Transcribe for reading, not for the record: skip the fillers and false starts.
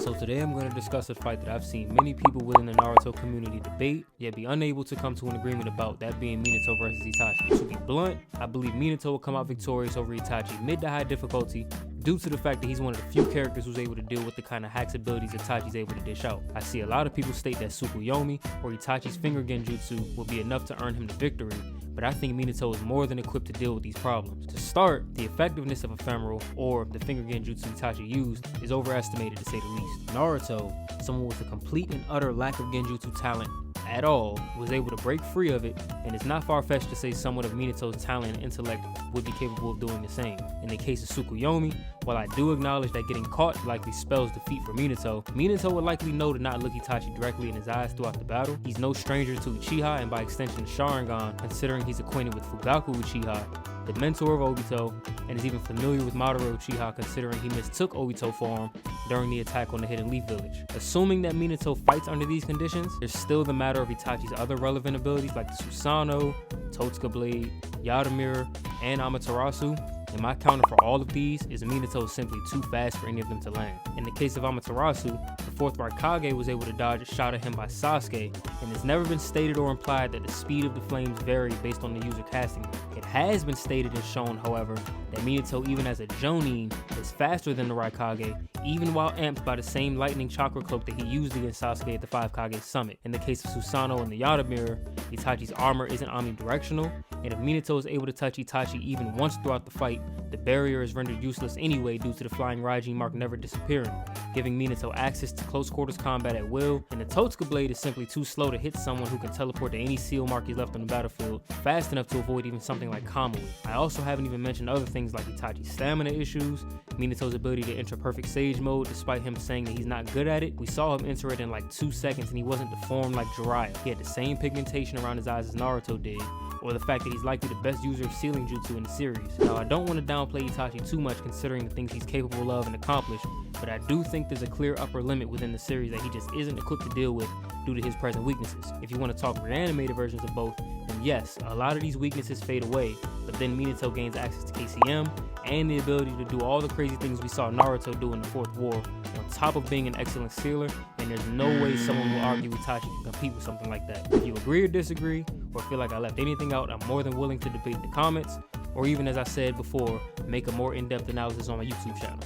So today I'm going to discuss a fight that I've seen many people within the Naruto community debate, yet be unable to come to an agreement about, that being Minato versus Itachi. To be blunt, I believe Minato will come out victorious over Itachi mid to high difficulty due to the fact that he's one of the few characters who's able to deal with the kind of hacks abilities Itachi's able to dish out. I see a lot of people state that Tsukuyomi or Itachi's finger genjutsu will be enough to earn him the victory, but I think Minato is more than equipped to deal with these problems. To start, the effectiveness of Ephemeral, or the finger genjutsu Itachi used, is overestimated to say the least. Naruto, someone with a complete and utter lack of genjutsu talent at all, was able to break free of it, and it's not far-fetched to say someone of Minato's talent and intellect would be capable of doing the same. In the case of Tsukuyomi, while I do acknowledge that getting caught likely spells defeat for Minato would likely know to not look Itachi directly in his eyes throughout the battle. He's no stranger to Uchiha and by extension Sharingan, considering he's acquainted with Fugaku Uchiha, the mentor of Obito, and is even familiar with Madara Uchiha considering he mistook Obito for him during the attack on the Hidden Leaf Village. Assuming that Minato fights under these conditions, there's still the matter of Itachi's other relevant abilities like the Susanoo, Totsuka Blade, Yada Mirror, and Amaterasu, and my counter for all of these is Minato is simply too fast for any of them to land. In the case of Amaterasu, the 4th Raikage was able to dodge a shot at him by Sasuke, and it's never been stated or implied that the speed of the flames vary based on the user casting them. It has been stated and shown, however, that Minato, even as a Jonin, is faster than the Raikage, even while amped by the same lightning chakra cloak that he used against Sasuke at the 5 Kage summit. In the case of Susanoo and the Yada Mirror, Itachi's armor isn't omnidirectional, and if Minato is able to touch Itachi even once throughout the fight, the barrier is rendered useless anyway due to the flying Raijin mark never disappearing, giving Minato access to close quarters combat at will, and the Totsuka Blade is simply too slow to hit someone who can teleport to any seal mark he's left on the battlefield fast enough to avoid even something like Kamui. I also haven't even mentioned other things like Itachi's stamina issues, Minato's ability to enter perfect sage mode despite him saying that he's not good at it. We saw him enter it in like 2 seconds and he wasn't deformed like Jiraiya. He had the same pigmentation around his eyes as Naruto did, or the fact that he's likely the best user of sealing jutsu in the series. Now, I don't want to downplay Itachi too much considering the things he's capable of and accomplish, but I do think there's a clear upper limit within the series that he just isn't equipped to deal with due to his present weaknesses. If you want to talk reanimated versions of both, then yes, a lot of these weaknesses fade away, but then Minato gains access to KCM and the ability to do all the crazy things we saw Naruto do in the 4th War, on top of being an excellent sealer, and there's no way someone will argue Itachi can compete with something like that. If you agree or disagree, or feel like I left anything out, I'm more than willing to debate in the comments, or even, as I said before, make a more in-depth analysis on my YouTube channel.